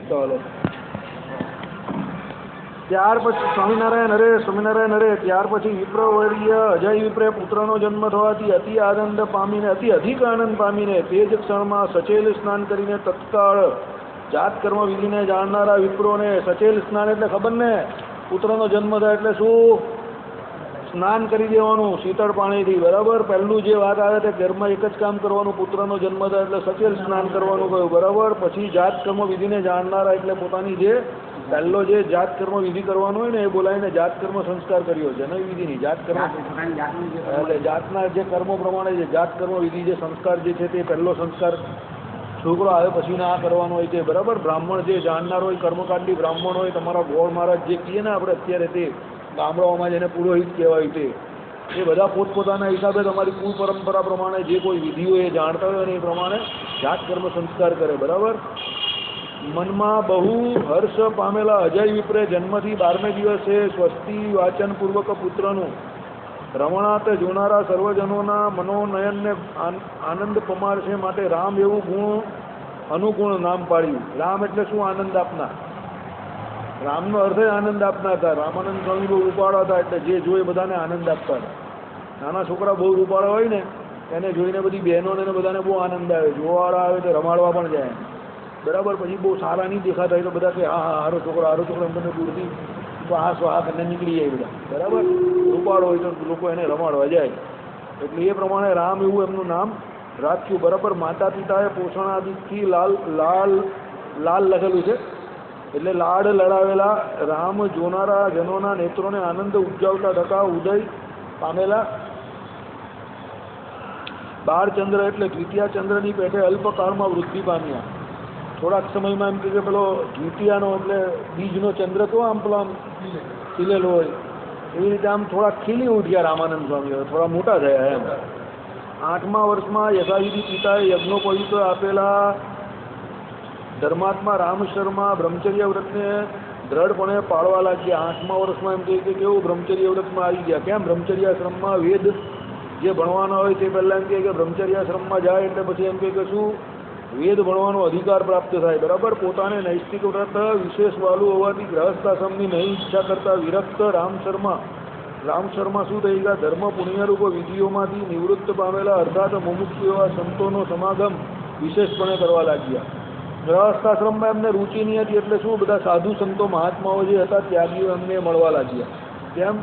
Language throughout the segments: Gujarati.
ચાલો ત્યાર પછી સ્વામિનારાયણ હરે ત્યાર પછી વિપ્રવર્ય અજય વિપ્રે પુત્રનો જન્મ થવાથી અતિ આનંદ પામીને અધિક આનંદ પામીને તે જ ક્ષણમાં સચેલ સ્નાન કરીને તત્કાળ જાત કર્મ વિધિને જાણનારા વિપ્રોને સચેલ સ્નાન એટલે ખબર ને પુત્રનો જન્મ થાય એટલે શું સ્નાન કરી દેવાનું શીતળ પાણીથી બરાબર પહેલું જે વાત આવે તે ઘરમાં એક જ કામ કરવાનું પુત્રનો જન્મ થાય એટલે સચેલ સ્નાન કરવાનું કહ્યું બરાબર પછી જાત કર્મ વિધિને જાણનારા એટલે પોતાની જે પહેલો જે જાત કર્મ વિધિ કરવાનો હોય ને એ બોલાવીને જાત કર્મ સંસ્કાર કર્યો જનક વિધિની જાત કર્મ એટલે જાતના જે કર્મો પ્રમાણે જે જાત કર્મ વિધિ જે સંસ્કાર જે છે તે પહેલો સંસ્કાર છોકરો આવે પછી આ કરવાનો હોય છે બરાબર બ્રાહ્મણ જે જાણનાર હોય કર્મકાંડી બ્રાહ્મણ હોય તમારા ગોળ મહારાજ જે કહીએ ને આપણે અત્યારે તે ગામડાઓમાં જેને પુરોહિત કહેવાય તે એ બધા પોતપોતાના હિસાબે તમારી કુલ પરંપરા પ્રમાણે જે કોઈ વિધિઓ એ જાણતા હોય ને એ પ્રમાણે જાત કર્મ સંસ્કાર કરે બરાબર મનમાં બહુ હર્ષ પામેલા અજય વિપ્રે જન્મથી 12મે દિવસે સ્વસ્તિ વાચન પૂર્વક પુત્રનું રમણાત જોનારા સર્વજનોના મનોનયનને આનંદ પમાડશે માટે રામ એવું ગુણ અનુગુણ નામ પાડ્યું રામ એટલે શું આનંદ આપનાર રામનો અર્થ આનંદ આપનાર હતા રામાનંદ સ્વામી બહુ રૂપાળા હતા એટલે જે જોઈ બધાને આનંદ આપતા હતા નાના છોકરા બહુ રૂપાળા હોય ને એને જોઈને બધી બહેનોને બધાને બહુ આનંદ આવે જોવાવાળા આવે તો રમાડવા પણ જાય બરાબર પછી બહુ સારા નહીં દેખાતા હોય તો બધા કે હા હારો છોકરો એમને દૂરથી સ્વાહા કરીને નીકળી જાય બધા બરાબર રૂપાળો હોય તો લોકો એને રમાડવા જાય એટલે એ પ્રમાણે રામ એવું એમનું નામ રાખ્યું બરાબર માતા પિતાએ પોષણ આદિથી લાલ લખેલું છે એટલે લાડ લડાવેલા રામ જોનારા જનોના નેત્રોને આનંદ ઉપજાવતા થતા ઉદય પામેલા બાળચંદ્ર એટલે દ્વિતીયા ચંદ્રની પેટે અલ્પકાળમાં વૃદ્ધિ પામ્યા થોડાક સમયમાં એમ કે પેલો દ્વિતીયાનો એટલે બીજનો ચંદ્ર તો આમ પેલો આમ ખીલેલો હોય એવી રીતે આમ થોડા ખીલી ઉઠ્યા રામાનંદ સ્વામી થોડા મોટા થયા એમ 8મા વર્ષમાં યથાવિધિ પિતાએ યજ્ઞોપવિત આપેલા ધર્માત્મા રામ શર્મા બ્રહ્મચર્ય વ્રતને દ્રઢપણે પાળવા લાગ્યા 8મા વર્ષમાં એમ કહે કે કેવું બ્રહ્મચર્ય વ્રતમાં આવી ગયા કેમ બ્રહ્મચર્યાશ્રમમાં વેદ જે ભણવાના હોય તે પહેલાં એમ કહે કે બ્રહ્મચર્યાશ્રમમાં જાય એટલે પછી એમ કહે કે શું વેદ ભણવાનો અધિકાર પ્રાપ્ત થાય બરાબર પોતાને નૈષ્ઠિક વ્રત વિશેષ વાલું હોવાથી ગ્રહસ્થાશ્રમની નહીં ઈચ્છા કરતા વિરક્ત રામ શર્મા શું થઈ ગયા ધર્મ પુણ્યરૂપ વિધિઓમાંથી નિવૃત્ત પામેલા અર્થાત મુમુક્ષુ એવા સંતોનો સમાગમ વિશેષપણે કરવા લાગ્યા ગ્રહસ્થાશ્રમમાં એમને રુચિ નહીં હતી એટલે શું બધા સાધુ સંતો મહાત્માઓ જે હતા ત્યાગીઓ એમને મળવા લાગ્યા કેમ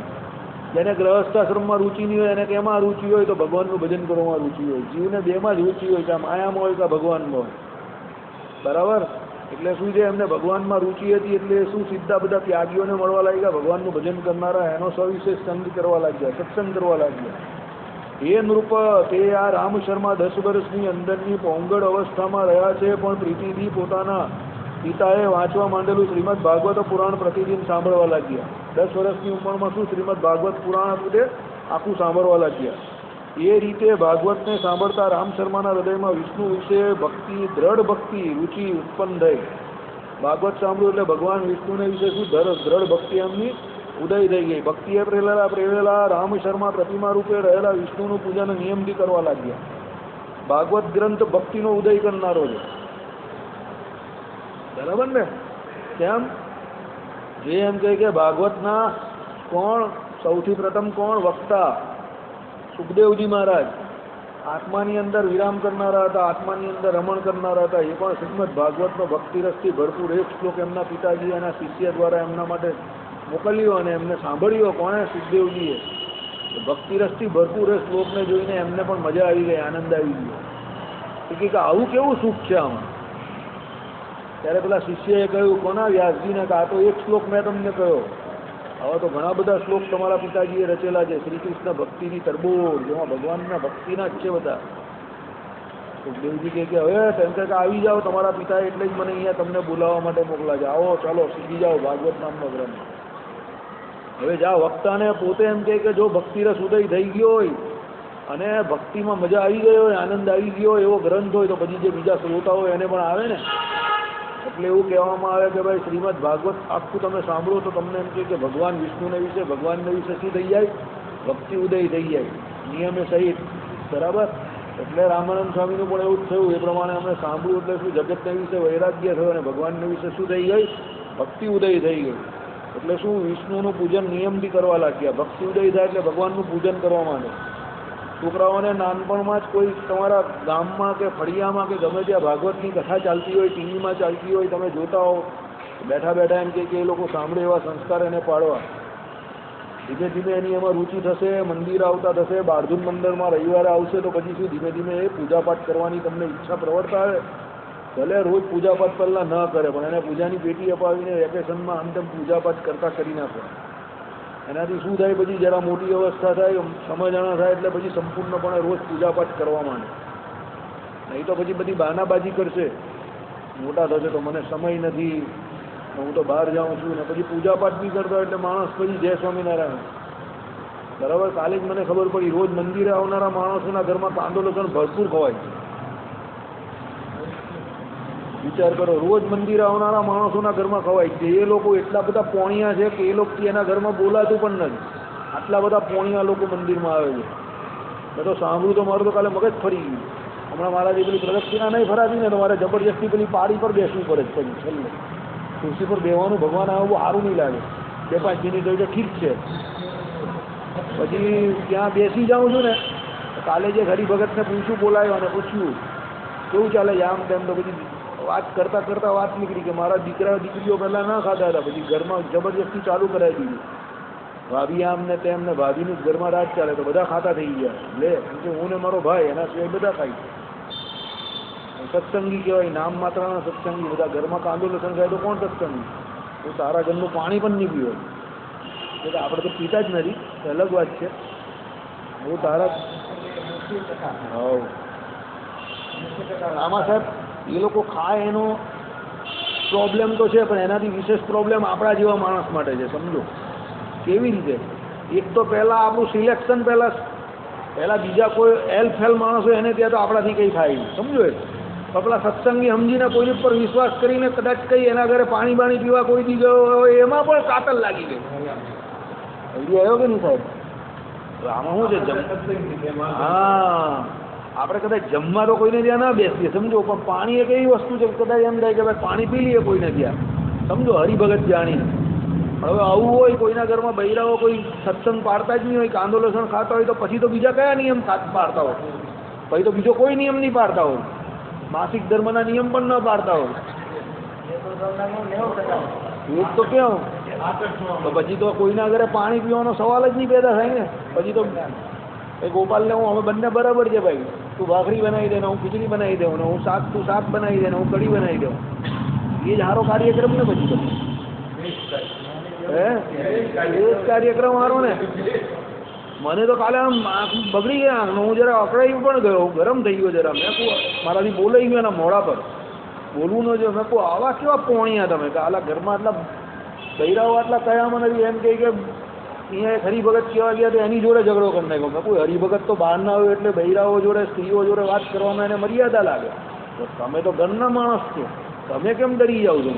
જેને ગ્રહસ્થાશ્રમમાં રુચિ નહીં હોય એને કેમાં રુચિ હોય તો ભગવાનનું ભજન કરવામાં રુચિ હોય જીવને બેમાં જ રુચિ હોય કે માયામાં હોય કે ભગવાનમાં હોય બરાબર એટલે શું છે એમને ભગવાનમાં રુચિ હતી એટલે શું સીધા બધા ત્યાગીઓને મળવા લાગ્યા ભગવાનનું ભજન કરનારા એનો સવિશેષ સંગ કરવા લાગ્યા સત્સંગ કરવા લાગ્યા એ નૃપ તે આ રામ શર્મા 10 વર્ષની અંદરની પોંગળ અવસ્થામાં રહ્યા છે પણ પ્રીતિથી પોતાના પિતાએ વાંચવા માંડેલું શ્રીમદ ભાગવત પુરાણ પ્રતિદિન સાંભળવા લાગ્યા 10 વર્ષની ઉંમરમાં શું શ્રીમદ ભાગવત પુરાણ હતું તે આખું સાંભળવા લાગ્યા એ રીતે ભાગવતને સાંભળતા રામ શર્માના હૃદયમાં વિષ્ણુ વિશે દ્રઢ ભક્તિ રુચિ ઉત્પન્ન થઈ ભાગવત સાંભળ્યું એટલે ભગવાન વિષ્ણુને વિશે શું દ્રઢ ભક્તિ એમની ઉદય થઈ ગઈ ભક્તિએ પ્રેરેલા રામ શર્મા પ્રતિમા રૂપે રહેલા વિષ્ણુનું પૂજન નિયમથી કરવા લાગ્યા ભાગવત ગ્રંથ ભક્તિનો ઉદય કરનારો છે બરાબર ને કેમ જે એમ કહે કે ભાગવતના કોણ સૌથી પ્રથમ કોણ વક્તા સુખદેવજી મહારાજ આત્માની અંદર વિરામ કરનારા હતા આત્માની અંદર રમણ કરનારા હતા એ પણ શ્રીમદ ભાગવતનો ભક્તિરસથી ભરપૂર એક શ્લોક એમના પિતાજી એના શિષ્ય દ્વારા એમના માટે મોકલ્યો અને એમને સાંભળ્યો કોણે સુખદેવજીએ ભક્તિરસથી ભરપૂર એ શ્લોકને જોઈને એમને પણ મજા આવી ગઈ આનંદ આવી ગયો કે આવું કેવું સુખ છે આમાં ત્યારે પેલા શિષ્યએ કહ્યું કોના વ્યાસજીને કે આ તો એક શ્લોક મેં તમને કહ્યો હવે તો ઘણા બધા શ્લોક તમારા પિતાજીએ રચેલા છે શ્રી કૃષ્ણ ભક્તિની તરબોળ જેમાં ભગવાનના ભક્તિના જ છે બધા સુખદેવજી કે હવે તેમ કે આવી જાઓ તમારા પિતા એટલે જ મને અહીંયા તમને બોલાવવા માટે મોકલા છે આવો ચાલો શીખી જાઓ ભાગવત નામનો ગ્રંથ હવે જા વક્તાને પોતે એમ કે જો ભક્તિરસ ઉદય થઈ ગયો હોય અને ભક્તિમાં મજા આવી ગઈ હોય આનંદ આવી ગયો હોય એવો ગ્રંથ હોય તો પછી જે બીજા શ્રોતા હોય એને પણ આવે ને એટલે એવું કહેવામાં આવે કે ભાઈ શ્રીમદ ભાગવત આખું તમે સાંભળો તો તમને એમ કે ભગવાન વિષ્ણુને વિશે શું થઈ જાય ભક્તિ ઉદય થઈ જાય નિયમે સહિત બરાબર એટલે રામાનંદ સ્વામીનું પણ એવું જ થયું. એ પ્રમાણે અમે સાંભળ્યું એટલે શું જગતને વિશે વૈરાગ્ય થયો અને ભગવાનને વિશે શું થઈ ગઈ? ભક્તિ ઉદય થઈ ગઈ. એટલે શું વિષ્ણુનું પૂજન નિયમથી કરવા લાગ્યા. ભક્તિ ઉદય થાય એટલે ભગવાનનું પૂજન કરવા માંડે. છોકરાઓને નાનપણમાં જ કોઈ તમારા ગામમાં કે ફળિયામાં કે ગમે ત્યાં ભાગવતની કથા ચાલતી હોય, ટીવીમાં ચાલતી હોય, તમે જોતા હો, બેઠા બેઠા એમ કે એ લોકો સાંભળે એવા સંસ્કાર એને પાડવા. ધીમે ધીમે એની એમાં રુચિ થશે, મંદિર આવતા થશે, બારધુન મંદિરમાં રવિવારે આવશે તો પછી શું ધીમે ધીમે એ પૂજાપાઠ કરવાની તમને ઈચ્છા પ્રવર્તા આવે. ભલે રોજ પૂજાપાઠ પહેલાં ન કરે પણ એને પૂજાની પેટી અપાવીને વેકેશનમાં આમ તેમ પૂજાપાઠ કરતા કરી નાખો. એનાથી શું થાય? પછી જરા મોટી અવસ્થા થાય, સમજણા થાય એટલે પછી સંપૂર્ણપણે રોજ પૂજાપાઠ કરવા માંડે. નહીં તો પછી બધી બહાનાબાજી કરશે. મોટા થશે તો મને સમય નથી, હું તો બહાર જાઉં છું, ને પછી પૂજાપાઠ બી કરતા એટલે માણસ પછી જય સ્વામિનારાયણ. બરાબર. કાલે જ મને ખબર પડી રોજ મંદિરે આવનારા માણસોના ઘરમાં કાંદો લસણ ભરપૂર ખવાય છે. વિચાર કરો, રોજ મંદિરે આવનારા માણસોના ઘરમાં ખવાય છે. એ લોકો એટલા બધા પોણિયા છે કે એ લોકોથી એના ઘરમાં બોલાતું પણ નથી. આટલા બધા પોણિયા લોકો મંદિરમાં આવે છે. મેં તો સાંભળ્યું તો મારું તો કાલે મગજ ફરી ગયું. હમણાં મારા જે પેલી પ્રદક્ષિણા નહીં ફરાતી ને તો મારે જબરજસ્તી પેલી પારી પર બેસવું પડે છે. પછી છેલ્લે ખુરશી પર બેવાનું ભગવાન આવે બહુ સારું નહીં લાગે. 2-5 મિનિટ હોય તો ઠીક છે. પછી ત્યાં બેસી જાઉં છું ને, કાલે જે હરિભગતને પૂછ્યું, બોલાવ્યો અને પૂછ્યું કેવું ચાલે છે આમ તેમ, તો પછી વાત કરતાં કરતાં વાત નીકળી કે મારા દીકરા દીકરીઓ પહેલાં ના ખાતા હતા, પછી ઘરમાં જબરજસ્તી ચાલુ કરાવી દીધું. ભાભી આમ ને તેમ ને ભાભીનું જ ઘરમાં રાજ ચાલે તો બધા ખાતા થઈ ગયા. લે કેમ કે હું ને મારો ભાઈ એના સિવાય બધા ખાય છે. સત્સંગી કહેવાય, નામ માત્રના સત્સંગી. બધા ઘરમાં કાંદો લસણ ખાય તો કોણ સત્સંગી? તો તારા ઘરનું પાણી પણ નહીં પીવાય. એટલે આપણે તો પીતા જ નથી, અલગ વાત છે. હું તારા આમાં સાહેબ એ લોકો ખાય એનો પ્રોબ્લેમ તો છે, પણ એનાથી વિશેષ પ્રોબ્લેમ આપણા જેવા માણસ માટે છે. સમજો કેવી રીતે? એક તો પહેલાં આપણું સિલેક્શન પહેલાં બીજા કોઈ એલ માણસ હોય એને ત્યાં તો આપણાથી કંઈ થાય નહીં. સમજો એ તો પેલા સત્સંગી સમજીને કોઈની ઉપર વિશ્વાસ કરીને કદાચ કંઈ એના ઘરે પાણી બાણી પીવા કોઈ દી ગયો હોય એમાં પણ કાતલ લાગી ગઈ. આઈડિયા આવ્યો કે નહીં સાહેબ? આમાં શું છે? હા, આપણે કદાચ જમવા તો કોઈને ત્યાં ના બેસીએ, સમજો, પણ પાણી એક એવી વસ્તુ છે કદાચ એમ થાય કે ભાઈ પાણી પી લઈએ કોઈને ત્યાં, સમજો, હરિભગત જાણીને. હવે આવું હોય, કોઈના ઘરમાં બૈરાઓ કોઈ સત્સંગ પાડતા જ નહીં હોય, કાંદો લસણ ખાતા હોય, તો પછી તો બીજા કયા નિયમ પાડતા હોય? પછી તો બીજો કોઈ નિયમ નહીં પાડતા હોય. માસિક ધર્મના નિયમ પણ ન પાડતા હોય. એ તો કેવું? તો પછી તો કોઈના ઘરે પાણી પીવાનો સવાલ જ નહીં પેદા થાય ને. પછી તો એ ગોપાલને હું હવે બંને બરાબર છે ભાઈ, તું ભાખરી બનાવી દે ને હું ખીચડી બનાવી દઉં, ને હું તું શાક બનાવી દે ને હું કઢી બનાવી દઉં. એ જ સારો કાર્યક્રમ ને પછી તો એ જ કાર્યક્રમ સારો ને. મને તો કાલે આમ બગડી ગયા, હું જરા અકળાઈ પણ ગયો, ગરમ થઈ ગયો જરા. મેં કહું મારાથી બોલાઈ ગયો એના મોડા પર, બોલવું ન જો. મેં કહું આવા કેવા પોણ્યા તમે કે આલા ઘરમાં આટલા બૈરાઓ આટલા કયામાં નથી? એમ કહે કે અહીંયા એક હરિભગત કહેવા ગયા તો એની જોડે ઝઘડો કરી નાખ્યો. મેં કોઈ હરિભગત તો બહાર ના આવ્યો એટલે બૈરાઓ જોડે સ્ત્રીઓ જોડે વાત કરવામાં એને મર્યાદા લાગે. તો તમે તો ઘરના માણસ છો, તમે કેમ ડરી જાઓ છો?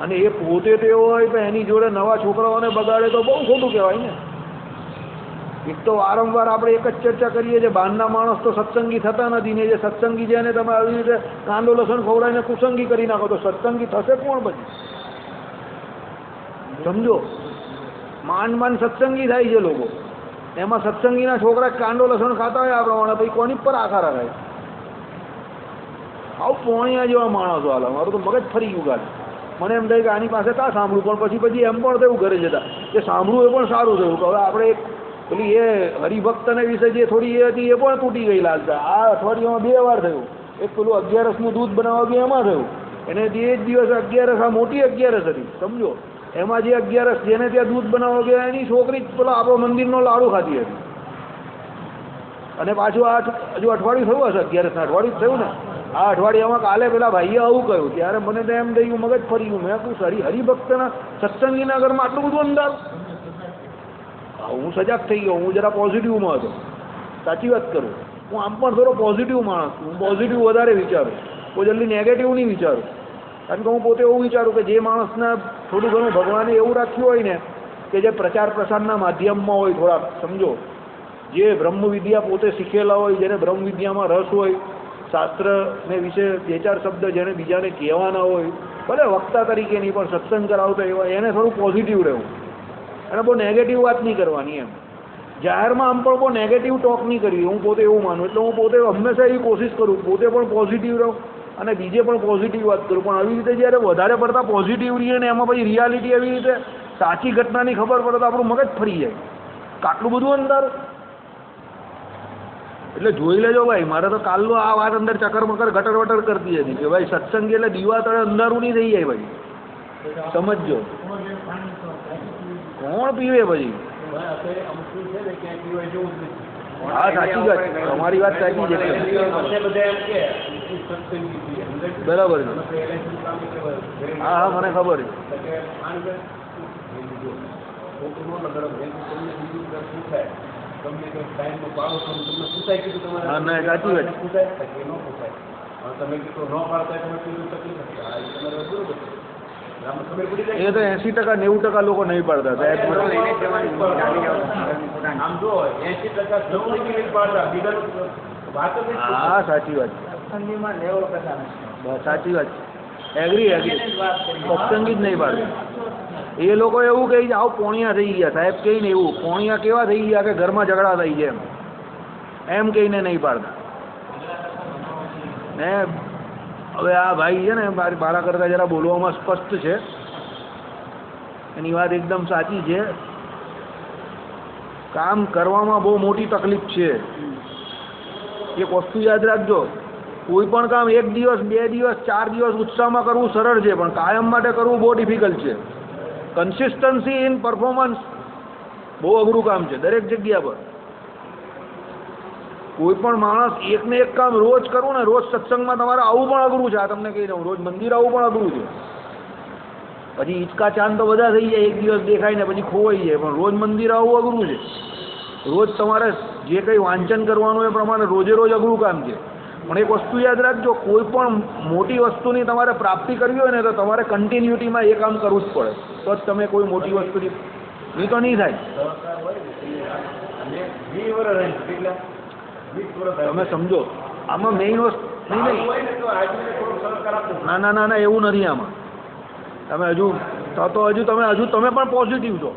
અને એ પોતે તો એવો હોય કે એની જોડે નવા છોકરાઓને બગાડે તો બહુ ખોટું કહેવાય ને. એક તો વારંવાર આપણે એક જ ચર્ચા કરીએ છીએ, બહારના માણસ તો સત્સંગી થતા નથી, ને જે સત્સંગી છે એને તમે આવી રીતે કાંદો લસણ ખવડાવીને કુસંગી કરી નાખો તો સત્સંગી થશે કોણ પછી? સમજો, માંડ સત્સંગી થાય છે લોકો. એમાં સત્સંગીના છોકરા કાંદો લસણ ખાતા હોય આ પ્રમાણે, પછી કોની પર આખા રખાય? આવું પોણિયા જેવા માણસો હાલ. મારું તો મગજ ફરી ગયું કાલે. મને એમ થાય કે આની પાસે કાં સાંભળવું, પણ પછી એમ પણ થયું ઘરે જતા કે સાંભળવું એ પણ સારું થયું કે હવે આપણે એક પેલી એ હરિભક્તને વિશે જે થોડી એ હતી એ પણ તૂટી ગઈ લાલતા. આ અઠવાડિયામાં 2 વાર થયું. એક પેલું 11રસનું દૂધ બનાવવા ગયા એમાં થયું, એને જે જ દિવસે 11રસ, આ મોટી 11રસ હતી સમજો, એમાં જે 11રસ જેને ત્યાં દૂધ બનાવવા ગયા એની છોકરી પેલો આપણો મંદિરનો લાડુ ખાતી હતી. અને પાછું આ હજુ અઠવાડિયું થયું હશે, 11રસના અઠવાડિયું થયું ને. આ અઠવાડિયામાં કાલે પેલા ભાઈએ આવું કહ્યું, ત્યારે મને તો એમ થઈ ગયું, મગજ ફરી ગયું. મેં કહું હરિભક્તના સત્સંગીના ઘરમાં આટલું બધું અંધારું? હું સજાગ થઈ ગયો. હું જરા પોઝિટિવમાં હતો, સાચી વાત કરું. હું આમ પણ થોડો પોઝિટિવ માણસ છું. હું પોઝિટિવ વધારે વિચારું, કોઈ જલ્દી નેગેટિવ નહીં વિચારું. કારણ કે હું પોતે એવું વિચારું કે જે માણસને થોડું ઘણું ભગવાને એવું રાખ્યું હોય ને કે જે પ્રચાર પ્રસારના માધ્યમમાં હોય થોડાક, સમજો, જે બ્રહ્મ વિદ્યા પોતે શીખેલા હોય, જેને બ્રહ્મ વિદ્યામાં રસ હોય, શાસ્ત્રને વિશે 2-4 શબ્દ જેને બીજાને કહેવાના હોય, ભલે વક્તા તરીકે નહીં પણ સત્સંગ કરાવતા એવા, એને થોડું પોઝિટિવ રહેવું, અને બહુ નેગેટિવ વાત નહીં કરવાની એમ. જાહેરમાં આમ પણ બહુ નેગેટિવ ટોક નહીં કરવી, હું પોતે એવું માનું. એટલે હું પોતે હંમેશા એવી કોશિશ કરું પોતે પણ પોઝિટિવ રહું અને બીજે પણ પોઝિટિવ વાત કરું. પણ આવી રીતે જ્યારે વધારે પડતા પોઝિટિવ રહીએ ને એમાં પછી રિયાલિટી એવી રીતે સાચી ઘટનાની ખબર પડે તો આપણું મગજ ફરી જાય, આટલું બધું અંધારું. એટલે જોઈ લેજો ભાઈ, મારે તો કાલનો આ વાત અંદર ચકર મકર ગટર વટર કરતી હતી કે ભાઈ સત્સંગ એટલે દીવા તળે અંધારું નહીં થઈ જાય ભાઈ, સમજજો. કોણ પીવે પછી? હા સાચી વાત, તમારી વાત સાચી છે, બરાબર છે. હા હા મને ખબર છે. હા ના સાચી વાત. એ તો 80%-90% લોકો નહીં પાડતા સાહેબ. હા સાચી વાત, સાચી વાત, એગ્રી સત્સંગી જ નહીં પાડતા. એ લોકો એવું કહે છે આવું પોણિયા થઈ ગયા સાહેબ, કહીને એવું પોણિયા કેવા થઈ ગયા કે ઘરમાં ઝઘડા થઈ ગયા એમ કહીને નહીં પાડતા. ને હવે આ ભાઈ છે ને મારા કરતાં જરા બોલવામાં સ્પષ્ટ છે, એની વાત એકદમ સાચી છે. કામ કરવામાં બહુ મોટી તકલીફ છે. એક વસ્તુ યાદ રાખજો, કોઈ પણ કામ 1 દિવસ 2 દિવસ 4 દિવસ ઉત્સાહમાં કરવું સરળ છે, પણ કાયમ માટે કરવું બહુ ડિફિકલ્ટ છે. કન્સિસ્ટન્સી ઇન પરફોર્મન્સ બહુ અઘરું કામ છે દરેક જગ્યા પર. કોઈ પણ માણસ એકને એક કામ રોજ કરવું ને, રોજ સત્સંગમાં તમારે આવું પણ અઘરું છે. આ તમને કહી દઉં, રોજ મંદિર આવવું પણ અઘરું છે. પછી હિંચકા ચાંદ તો બધા થઈ જાય, એક દિવસ દેખાય ને પછી ખોવાઈ જાય, પણ રોજ મંદિર આવવું અઘરું છે. રોજ તમારે જે કંઈ વાંચન કરવાનું એ પ્રમાણે રોજે રોજ અઘરું કામ છે. પણ એક વસ્તુ યાદ રાખજો, કોઈ પણ મોટી વસ્તુની તમારે પ્રાપ્તિ કરવી હોય ને તો તમારે કન્ટિન્યુટીમાં એ કામ કરવું જ પડે, તો જ તમે કોઈ મોટી વસ્તુની, નહીં તો નહીં થાય. તમે સમજો આમાં મેઇન વસ્તુ નહીં. ના ના ના ના એવું નથી આમાં. તમે હજુ તમે પણ પોઝિટિવ છો.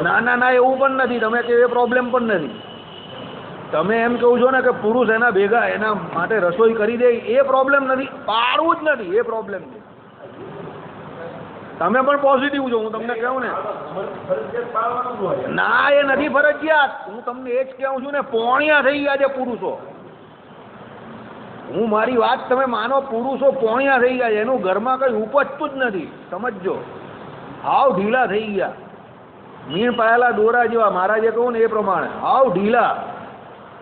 ના ના ના એવું પણ નથી, તમે કે એ પ્રોબ્લેમ પણ નથી. તમે એમ કહું છો ને કે પુરુષ એના ભેગા એના માટે રસોઈ કરી દે, એ પ્રોબ્લેમ નથી, પાડવું જ નથી એ પ્રોબ્લેમ છે. તમે પણ પોઝિટિવ છો, હું તમને કહું ને. ના એ નથી ફરજિયાત, હું તમને એ જ કહું છું ને, પોણિયા થઈ ગયા છે પુરુષો. હું મારી વાત તમે માનો, પુરુષો પોણિયા થઈ ગયા છે, એનું ઘરમાં કંઈ ઉપજતું જ નથી, સમજજો. હાવ ઢીલા થઈ ગયા, મીણ પાયેલા દોરા જેવા. મારા જે કહું ને એ પ્રમાણે હાવ ઢીલા.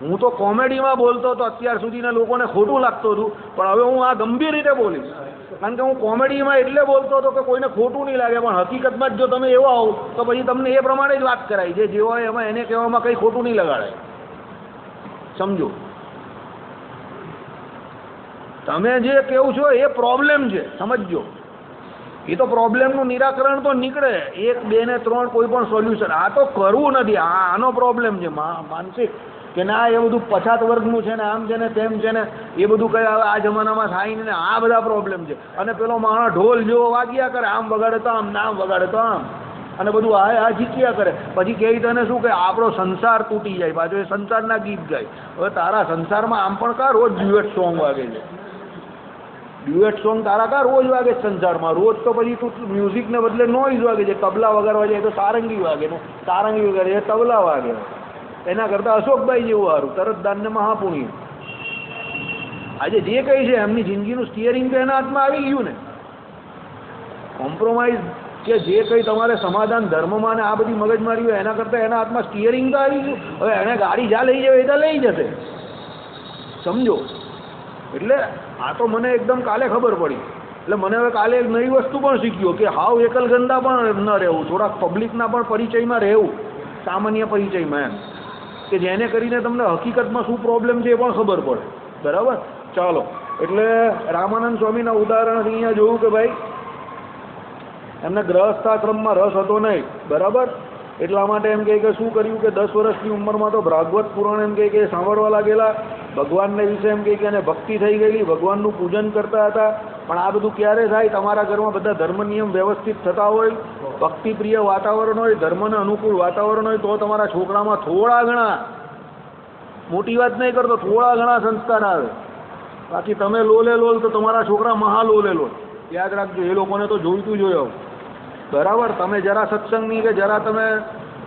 હું તો કોમેડીમાં બોલતો હતો અત્યાર સુધીના લોકોને ખોટું લાગતું હતું, પણ હવે હું આ ગંભીર રીતે બોલીશ, કારણ કે હું કોમેડીમાં એટલે બોલતો હતો કે કોઈને ખોટું નહીં લાગે. પણ હકીકતમાં જો તમે એવો આવો તો પછી તમને એ પ્રમાણે જ વાત કરાય, જે જેવો હોય એમાં એને કહેવામાં કંઈ ખોટું નહીં લગાડાય, સમજો. તમે જે કહો છો એ પ્રોબ્લેમ છે, સમજજો. એ તો પ્રોબ્લેમનું નિરાકરણ તો નીકળે, 1 2 ને 3 કોઈ પણ સોલ્યુશન. આ તો કરવું નથી, આનો પ્રોબ્લેમ છે માનસિક, કે ના એ બધું પછાત વર્ગનું છે ને, આમ છે ને તેમ છે ને, એ બધું કઈ હવે આ જમાનામાં થાય ને, આ બધા પ્રોબ્લેમ છે. અને પેલો માણસ ઢોલ જેવો વાગ્યા કરે, આમ વગાડે તો આમ, ના વગાડે તો આમ, અને બધું આ જીક્યા કરે. પછી કહે તને શું કે આપણો સંસાર તૂટી જાય, પાછો એ સંસારના ગીત ગાય. હવે તારા સંસારમાં આમ પણ કા રોજ ડ્યુએટ સોંગ વાગે છે, ડ્યુએટ સોંગ તારા કા રોજ વાગે સંસારમાં? રોજ તો પછી તું મ્યુઝિકને બદલે નોઈઝ વાગે છે. તબલા વગાડવા જાય તો સારંગી વાગે ને, સારંગી વગાડે એ તબલા વાગે. એના કરતાં અશોકભાઈ જેવું સારું, તરત દાનને મહાપુણ્ય. આજે જે કંઈ છે એમની જિંદગીનું સ્ટિયરિંગ તો એના હાથમાં આવી ગયું ને. કોમ્પ્રોમાઇઝ કે જે કંઈ તમારે સમાધાન ધર્મમાં ને આ બધી મગજમારી હોય એના કરતાં એના હાથમાં સ્ટિયરિંગ તો આવી ગયું. હવે એને ગાડી જ્યાં લઈ જાય એ તો લઈ જશે, સમજો. એટલે આ તો મને એકદમ કાલે ખબર પડી. એટલે મને હવે કાલે એક નવી વસ્તુ પણ શીખ્યો કે હાવ એકલગંદા પણ ન રહેવું, થોડાક પબ્લિકના પણ પરિચયમાં રહેવું, સામાન્ય પરિચયમાં એમ, કે જેને કરીને તમને હકીકતમાં શું પ્રોબ્લેમ છે એ પણ ખબર પડે, બરાબર. ચાલો, એટલે રામાનંદ સ્વામીના ઉદાહરણથી અહીંયા જોયું કે ભાઈ એમને ગ્રહસ્થાશ્રમમાં રસ હતો નહીં, બરાબર. એટલા માટે એમ કહે કે શું કર્યું કે 10 વર્ષની ઉંમરમાં તો ભાગવત પુરાણ એમ કહે કે સાંભળવા લાગેલા, ભગવાનને વિશે એમ કહે કે એને ભક્તિ થઈ ગયેલી, ભગવાનનું પૂજન કરતા હતા. પણ આ બધું ક્યારે થાય? તમારા ઘરમાં બધા ધર્મ નિયમ વ્યવસ્થિત થતા હોય, ભક્તિપ્રિય વાતાવરણ હોય, ધર્મને અનુકૂળ વાતાવરણ હોય, તો તમારા છોકરામાં થોડા ઘણા, મોટી વાત નહીં કરતો, થોડા ઘણા સંસ્કાર આવે. બાકી તમે લોલે લોલ તો તમારા છોકરા મહા લોલે લોલ. યાદ રાખજો, એ લોકોને તો જોઈતું જોયો. બરાબર? તમે જરા સત્સંગની કે જરા તમે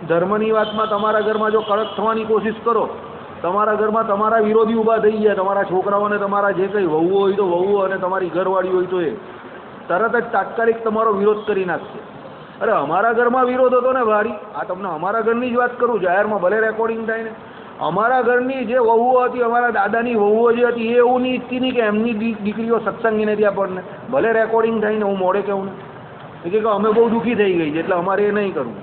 ધર્મની વાતમાં તમારા ઘરમાં જો કડક થવાની કોશિશ કરો, તમારા ઘરમાં તમારા વિરોધી ઊભા થઈ ગયા. તમારા છોકરાઓને તમારા જે કંઈ વહુઓ હોય તો વહુઓ, અને તમારી ઘરવાળી હોય તો એ તરત જ તાત્કાલિક તમારો વિરોધ કરી નાખશે. અરે અમારા ઘરમાં વિરોધ હતો ને ભારી, આ તમને અમારા ઘરની જ વાત કરું, જાહેરમાં ભલે રેકોર્ડિંગ થાય ને. અમારા ઘરની જે વહુઓ હતી, અમારા દાદાની વહુઓ જે હતી, એ એવું નહીં ઈચ્છતી નહીં કે એમની દીકરીઓ સત્સંગી નથી આપણને. ભલે રેકોર્ડિંગ થાય ને, હું મોડે કહું ને કે અમે બહુ દુઃખી થઈ ગઈ છે એટલે અમારે એ નહીં કરવું.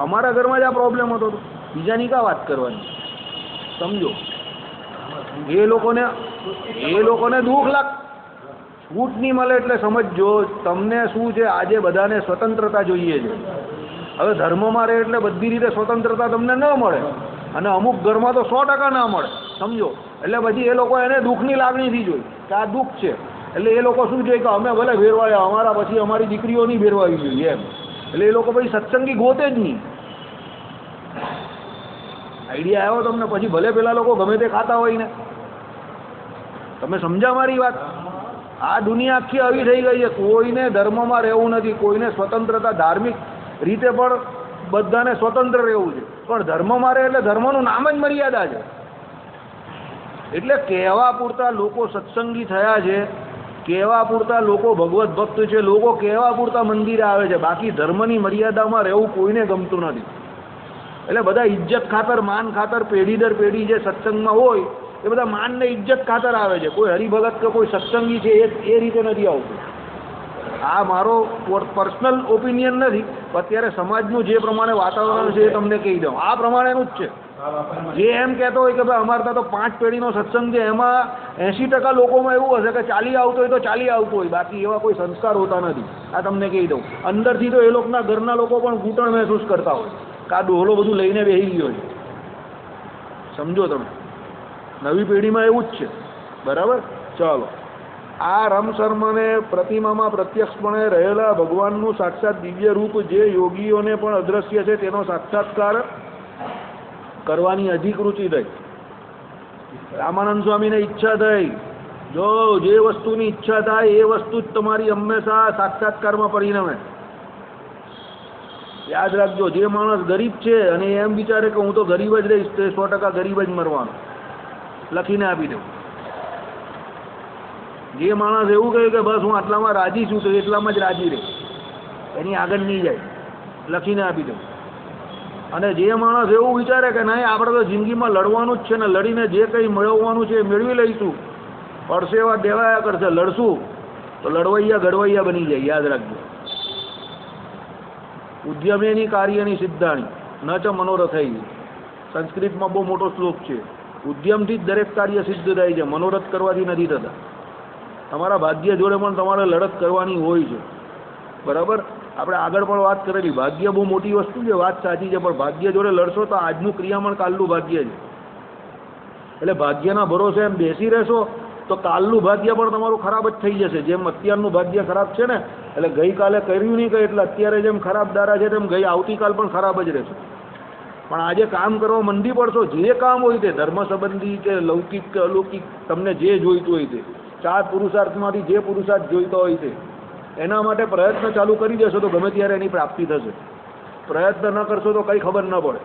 અમારા ઘરમાં જ આ પ્રોબ્લેમ હતો, બીજાની કા વાત કરવાની? સમજો, એ લોકોને દુઃખ લાગ, છૂટ નહીં મળે એટલે સમજો તમને શું છે. આજે બધાને સ્વતંત્રતા જોઈએ છે. હવે ધર્મમાં રહે એટલે બધી રીતે સ્વતંત્રતા તમને ન મળે, અને અમુક ઘરમાં તો 100% ના મળે. સમજો, એટલે પછી એ લોકો એને દુઃખની લાગણીથી જોઈ કે આ દુઃખ છે, એટલે એ લોકો શું જોઈએ કે અમે ભલે ભેરવાયા, અમારા પછી અમારી દીકરીઓ નહીં ભેરવાવી જોઈએ એમ. એટલે એ લોકો પછી સત્સંગી ગોતે જ નહીં. આઈડિયા આવ્યો તમને? પછી ભલે પેલા લોકો ગમે તે ખાતા હોય ને. તમે સમજા મારી વાત? આ દુનિયા આખી આવી થઈ ગઈ છે. કોઈને ધર્મમાં રહેવું નથી, કોઈને સ્વતંત્રતા, ધાર્મિક રીતે પણ બધાને સ્વતંત્ર રહેવું છે, પણ ધર્મમાં રહે એટલે ધર્મનું નામ જ મર્યાદા છે. એટલે કહેવા પૂરતા લોકો સત્સંગી થયા છે, કહેવા પૂરતા લોકો ભગવત ભક્ત છે, લોકો કહેવા પૂરતા મંદિરે આવે છે, બાકી ધર્મની મર્યાદામાં રહેવું કોઈને ગમતું નથી. એટલે બધા ઇજ્જત ખાતર, માન ખાતર, પેઢી દર પેઢી જે સત્સંગમાં હોય એ બધા માનને ઇજ્જત ખાતર આવે છે. કોઈ હરિભગત કે કોઈ સત્સંગી છે એ રીતે નથી આવતું. આ મારો પર્સનલ ઓપિનિયન નથી, અત્યારે સમાજનું જે પ્રમાણે વાતાવરણ છે એ તમને કહી દઉં. આ પ્રમાણેનું જ છે. જે એમ કહેતો હોય કે ભાઈ અમારે ત્યાં તો 5 પેઢીનો સત્સંગ છે, એમાં 80% લોકોમાં એવું હશે કે ચાલી આવતો હોય તો ચાલી આવતો હોય, બાકી એવા કોઈ સંસ્કાર હોતા નથી. આ તમને કહી દઉં. અંદરથી તો એ લોકોના ઘરના લોકો પણ ઘૂંટણ મહેસૂસ કરતા હોય કે આ ડોહલો બધું લઈને બેસી ગયો છે. સમજો તમે, નવી પેઢીમાં એવું જ છે. બરાબર? ચાલો, આ રમશર્માને પ્રતિમામાં પ્રત્યક્ષપણે રહેલા ભગવાનનું સાક્ષાત દિવ્ય રૂપ જે યોગીઓને પણ અદ્રશ્ય છે, તેનો સાક્ષાત્કાર કરવાની અધિકૃતિ થઈ. રામાનંદ સ્વામીને ઈચ્છા થઈ, જો જે વસ્તુની ઈચ્છા થાય એ વસ્તુ જ તમારી હંમેશા સાક્ષાત્કારમાં પરિણમે. યાદ રાખજો, જે માણસ ગરીબ છે અને એમ વિચારે કે હું તો ગરીબ જ રહીશ, તે 100% ગરીબ જ મરવાનો. લખીને આપી દઉં. જે માણસ એવું કહે કે બસ હું આટલામાં રાજી છું, તો એટલામાં જ રાજી રહે, એની આગળ નહીં જાય. લખીને આપી દઉં. અને જે માણસ એવું વિચારે કે નહીં આપણે તો જિંદગીમાં લડવાનું જ છે ને, લડીને જે કંઈ મેળવવાનું છે એ મેળવી લઈશું, પરસેવા દેવાયા કરશે, લડશું, તો લડવૈયા ઘડવૈયા બની જાય. યાદ રાખજો. ઉદ્યમેની કાર્યની સિદ્ધાણી ન ચ મનોરથૈ. સંસ્કૃતમાં બહુ મોટો શ્લોક છે. ઉદ્યમથી જ દરેક કાર્ય સિદ્ધ થાય છે, મનોરથ કરવાથી નથી થતા. તમારા ભાગ્ય જોડે પણ તમારે લડત કરવાની હોય છે. બરાબર? આપણે આગળ પણ વાત કરેલી, ભાગ્ય બહુ મોટી વસ્તુ છે, વાત સાચી છે, પણ ભાગ્ય જોડે લડશો તો આજનું ક્રિયામણ કાલનું ભાગ્ય છે. એટલે ભાગ્યના ભરોસે એમ બેસી રહેશો તો કાલનું ભાગ્ય પણ તમારું ખરાબ જ થઈ જશે. જેમ અત્યારનું ભાગ્ય ખરાબ છે ને, એટલે ગઈકાલે કર્યું નહીં કંઈ, એટલે અત્યારે જેમ ખરાબ દારા છે તેમ આવતીકાલ પણ ખરાબ જ રહેશે. પણ આજે કામ કરવા મંડી પડશો, જે કામ હોય તે, ધર્મ સંબંધી કે લૌકિક કે અલૌકિક, તમને જે જોઈતું હોય તે, 4 પુરુષાર્થમાંથી જે પુરુષાર્થ જોઈતો હોય તે, એના માટે પ્રયત્ન ચાલુ કરી દેશો તો ગમે ત્યારે એની પ્રાપ્તિ થશે. પ્રયત્ન ન કરશો તો કંઈ ખબર ન પડે.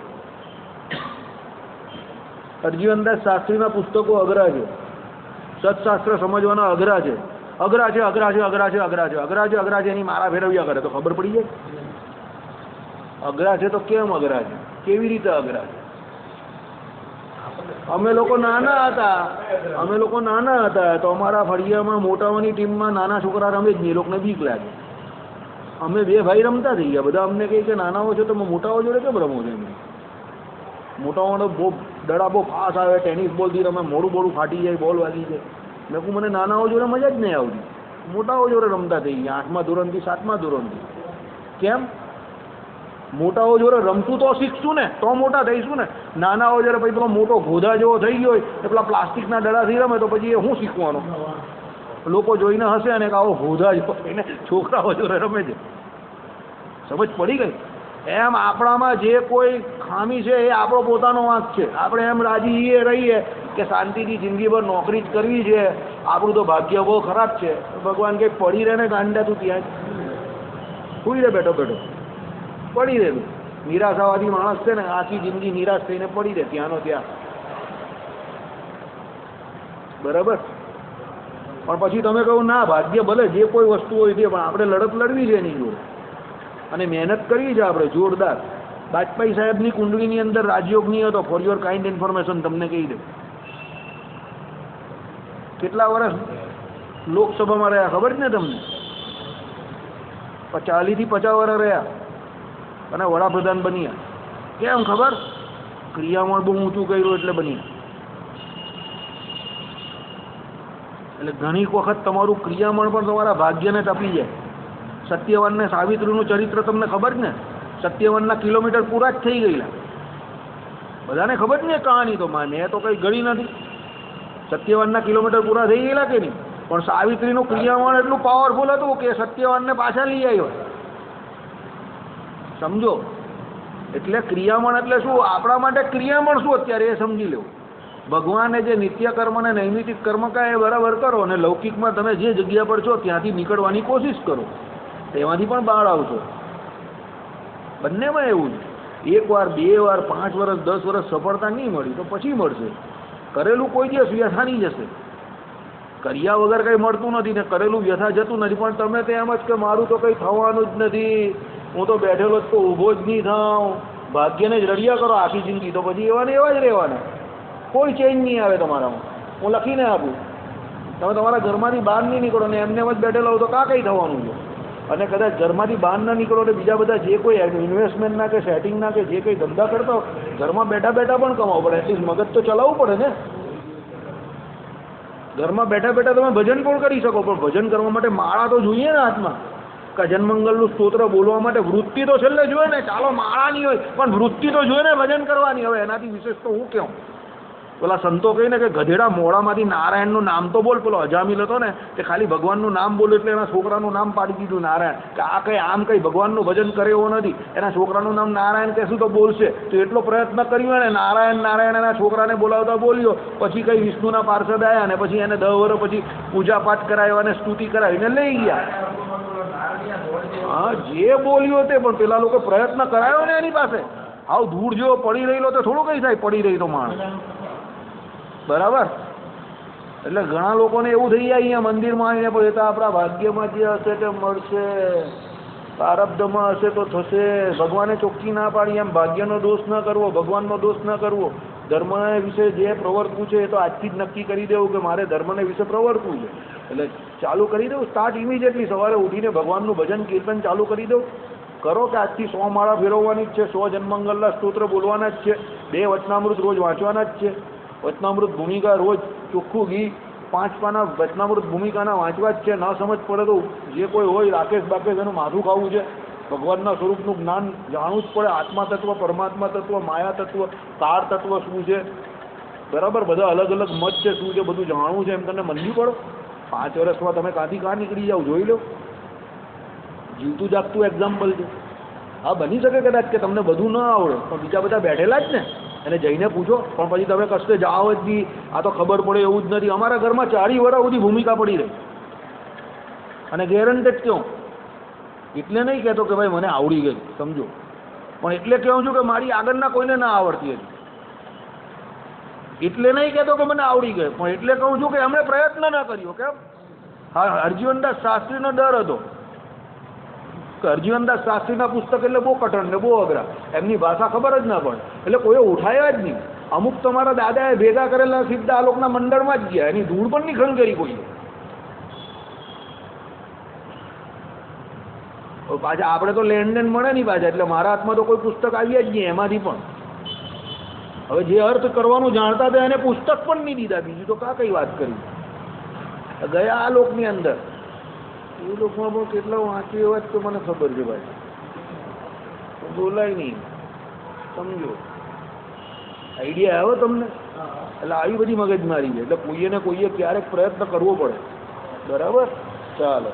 અરજીવનદાસ શાસ્ત્રીના પુસ્તકો અઘરા છે, સત્શાસ્ત્ર સમજવાના અઘરા છે. અઘરા છે, અઘરા છે, અઘરા છે, અઘરા છે, અઘરા છે, અઘરા છે, એની મારા ફેરવ્યા કરે તો ખબર પડી જાય. અઘરા છે તો કેમ અઘરા છે, કેવી રીતે અઘરા છે? અમે લોકો નાના હતા તો અમારા ફળિયામાં મોટાઓની ટીમમાં નાના છોકરા રમે જ નહીં, એ લોકોને બીક લાગે. અમે 2 ભાઈ રમતા થઈ ગયા, બધા અમને કહે કે નાનાઓ છો તો મોટાઓ જોડે કેમ રમો છો? એમ મોટાઓનો બહુ દડા બહુ ફાસ આવે, ટેનિસ બોલથી રમે, મોડું ફાટી જાય, બોલ વાગી જાય. મેં કહું મને નાનાઓ જોડે મજા જ નહીં આવતી, મોટાઓ જોડે રમતા થઈ ગયા, 8મા ધોરણથી 7મા ધોરણથી. કેમ? મોટાઓ જોડે રમતું તો શીખશું ને, તો મોટા થઈશું ને. નાનાઓ જ્યારે પછી પેલો મોટો ગોધા જેવો થઈ ગયો હોય એ પેલા પ્લાસ્ટિકના દડાથી રમે તો પછી એ શું શીખવાનું? લોકો જોઈને હશે અને આવો ગોધા જેવો થઈને છોકરાઓ જોડે રમે છે. સમજ પડી ગઈ? એમ આપણામાં જે કોઈ ખામી છે એ આપણો પોતાનો વાંક છે. આપણે એમ રાજી રહીએ કે શાંતિથી જિંદગીભર નોકરી જ કરવી છે, આપણું તો ભાગ્ય બહુ ખરાબ છે. ભગવાન કંઈક પડી રહે ને ગાંડા તું ત્યાં સુઈ રહે બેઠો બેઠો પડી રહે. નિરાશાવાદી માણસ છે ને આખી જિંદગી નિરાશ થઈને પડી રહે ત્યાંનો ત્યાં. બરાબર? પણ પછી તમે કહો ના ભાગ્ય ભલે જે કોઈ વસ્તુ હોય તે, પણ આપણે લડત લડવી છે એની જોડે અને મહેનત કરવી છે આપણે જોરદાર. વાજપેયી સાહેબની કુંડળીની અંદર રાજયોગ નહીં હતો. ફોર યોર કાઇન્ડ ઇન્ફોર્મેશન તમને કહી દે. કેટલા વર્ષ લોકસભામાં રહ્યા ખબર છે ને તમને? 40 થી 50 વર્ષ રહ્યા અને વડાપ્રધાન બન્યા. કેમ ખબર? ક્રિયામણ બહુ ઊંચું કર્યું એટલે બન્યા. એટલે ઘણી વખત તમારું ક્રિયામણ પણ તમારા ભાગ્યને ટપી જાય. સત્યવાન ને સાવિત્રીનું ચરિત્ર તમને ખબર ને? સત્યવાનના કિલોમીટર પૂરા જ થઈ ગયેલા. બધાને ખબર ને કહાની? તો મેં તો કંઈ ગળી નથી. સત્યવાનના કિલોમીટર પૂરા થઈ ગયેલા કે નહીં? પણ સાવિત્રીનું ક્રિયામણ એટલું પાવરફુલ હતું કે સત્યવાનને પાછા લઈ આવ્યો. સમજો? એટલે ક્રિયામણ એટલે શું? આપણા માટે ક્રિયામણ શું અત્યારે એ સમજી લેવું. ભગવાને જે નિત્ય કર્મ અને નૈમિતિક કર્મ કહે એ બરાબર કરો અને લૌકિકમાં તમે જે જગ્યા પર છો ત્યાંથી નીકળવાની કોશિશ કરો, તેમાંથી પણ બહાર આવશો. બંનેમાં એવું જ. 1 વાર 2 વાર 5 વર્ષ 10 વર્ષ સફળતા નહીં મળી તો પછી મળશે. કરેલું કોઈ દિવસ વ્યથા નહીં જશે. કર્યા વગર કંઈ મળતું નથી ને કરેલું વ્યથા જતું નથી. પણ તમે તો એમ જ કે મારું તો કંઈ થવાનું જ નથી, હું તો બેઠેલો જ તો ઊભો જ નહીં થાઉં, ભાગ્યને જ રડિયા કરો આખી જિંદગી, તો પછી એવા ને એવા જ રહેવાના. કોઈ ચેન્જ નહીં આવે તમારામાં. હું લખીને આપું, તમે તમારા ઘરમાંથી બહાર નહીં નીકળો ને એમને જ બેઠેલા હો તો કાં કંઈ થવાનું છે? અને કદાચ ઘરમાંથી બહાર ના નીકળો ને બીજા બધા જે કોઈ ઇન્વેસ્ટમેન્ટના કે સેટિંગના કે જે કંઈ ધંધા કરતા હો, ઘરમાં બેઠા બેઠા પણ કમાવો પડે. એટલીસ્ટ મગજ તો ચલાવવું પડે ને. ઘરમાં બેઠા બેઠા તમે ભજન પણ કરી શકો, પણ ભજન કરવા માટે માળા તો જોઈએ ને હાથમાં. જન્મંગલનું સ્તોત્ર બોલવા માટે વૃત્તિ તો છેલ્લે જોઈએ ને. ચાલો માળા નહીં હોય પણ વૃત્તિ તો જોઈએ ને ભજન કરવાની. હવે એનાથી વિશેષ તો હું કહું? પેલા સંતો કહીને કે ગધેડા મોડામાંથી નારાયણનું નામ તો બોલ. પેલો અજામિલ હતો ને તે ખાલી ભગવાનનું નામ બોલ્યું એટલે એના છોકરાનું નામ પાડી દીધું નારાયણ. કે આ કંઈ આમ કંઈ ભગવાનનું ભજન કરે એવો નથી, એના છોકરાનું નામ નારાયણ કહેશું તો બોલશે. તો એટલો પ્રયત્ન કર્યો ને નારાયણ નારાયણ એના છોકરાને બોલાવતા બોલ્યો. પછી કંઈ વિષ્ણુના પાર્ષદ આવ્યા ને પછી એને 10 વર્ષ પછી પૂજાપાઠ કરાવ્યા અને સ્તુતિ કરાવીને લઈ ગયા. હા, જે બોલ્યો તે, પણ પેલા લોકો પ્રયત્ન કરાયો ને એની પાસે. આવ ધૂળ જેવો પડી રહેલો તો થોડું કંઈ થાય પડી રહી તો માણસ. બરાબર? એટલે ઘણા લોકોને એવું થઈ જાય અહીંયા મંદિરમાં આવીને પણ એ તો આપણા ભાગ્યમાં જે હશે તે મળશે, પ્રારબ્ધમાં હશે તો થશે. ભગવાને ચોખ્ખી ના પાડી એમ ભાગ્યનો દોષ ન કરવો, ભગવાનનો દોષ ન કરવો. ધર્મ વિશે જે પ્રવર્તવું છે એ તો આજથી જ નક્કી કરી દેવું કે મારે ધર્મને વિશે પ્રવર્તવું છે. એટલે ચાલુ કરી દઉં, સ્ટાર્ટ ઇમિડિયેટલી સવારે ઉઠીને ભગવાનનું ભજન કીર્તન ચાલુ કરી દઉં. કરો કે આજથી 100 માળા ફેરવવાની જ છે, 100 જન્મંગલના સ્તોત્ર બોલવાના જ છે, 2 વચનામૃત રોજ વાંચવાના જ છે. વચનામૃત ભૂમિકા રોજ ચોખ્ખું ઘી 5 પાના વચનામૃત ભૂમિકાના વાંચવા જ છે. ન સમજ પડે તો જે કોઈ હોય રાકેશ બાકેશ એનું માથું ખાવું છે. ભગવાનના સ્વરૂપનું જ્ઞાન જાણવું જ પડે. આત્મા તત્વ, પરમાત્મા તત્વ, માયા તત્વ, તાર તત્વ શું છે, બરાબર? બધા અલગ અલગ મત છે શું છે બધું જાણવું છે. એમ તમને મંદી પડો. 5 વર્ષમાં તમે કાંથી કાં નીકળી જાઓ જોઈ લો. જીવતું જાગતું એક્ઝામ્પલ છે. હા, બની શકે કદાચ કે તમને બધું ન આવડે પણ બીજા બધા બેઠેલા જ ને એને જઈને પૂછો. પણ પછી તમે કશે જાઓ જ બી આ તો ખબર પડે એવું જ નથી. અમારા ઘરમાં 40 વર્ષ સુધી ભૂમિકા પડી રહી અને ગેરંટેડ કહું. એટલે નહીં કહેતો કે ભાઈ મને આવડી ગઈ, સમજો, પણ એટલે કહું છું કે મારી આગળના કોઈને ના આવડતી હતી. એટલે નહીં કહેતો કે મને આવડી ગઈ, પણ એટલે કહું છું કે એમણે પ્રયત્ન ન કર્યો. કેમ? હા, હરજીવનદાસ શાસ્ત્રીનો ડર હતો. હરજીવનદાસ શાસ્ત્રીના પુસ્તક એટલે બહુ કઠણ ને બહુ અઘરા, એમની ભાષા ખબર જ ના પડે એટલે કોઈએ ઉઠાયા જ નહીં. અમુક તમારા દાદાએ ભેગા કરેલા સીધા આ લોકોના મંડળમાં જ ગયા, એની ધૂળ પણ નહીં ખણ કરી કોઈએ. પાછા આપણે તો લેનદેન મળે નહીં પાછા, એટલે મારા હાથમાં તો કોઈ પુસ્તક આવ્યા જ નહીં એમાંથી પણ. હવે જે અર્થ કરવાનું જાણતા હતા એને પુસ્તક પણ નહીં દીધા. બીજું તો કાં કઈ વાત કરી. ગયા આ લોકની અંદર એ લોકોમાં પણ કેટલા વાંચ્યું એવા જ તો મને ખબર છે ભાઈ. બોલાય નહીં. સમજો આઈડિયા આવ્યો તમને? એટલે આવી બધી મગજમારી છે. એટલે કોઈએ ને કોઈએ ક્યારેક પ્રયત્ન કરવો પડે. બરાબર, ચાલો.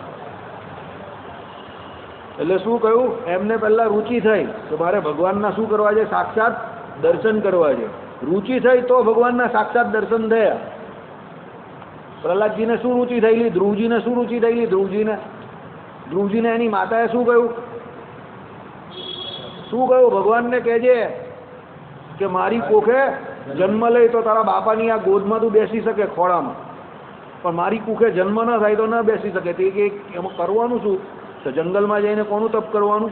એટલે શું કહ્યું? એમને પહેલા રુચિ થઈ કે મારે ભગવાનના શું કરવા છે? સાક્ષાત દર્શન કરવા છે. રુચિ થઈ તો ભગવાનના સાક્ષાત દર્શન થયા. પ્રહલાદજીને શું રુચિ થયેલી? ધ્રુવજીને શું રુચિ થયેલી? ધ્રુવજીને એની માતાએ શું કહ્યું? શું કહ્યું? ભગવાનને કહેજે કે મારી કોખે જન્મ લઈ તો તારા બાપાની આ ગોદમાં તું બેસી શકે, ખોળામાં, પણ મારી કુખે જન્મ ન થાય તો ન બેસી શકે. તે કે એમાં કરવાનું શું? તો જંગલમાં જઈને કોનું તપ કરવાનું?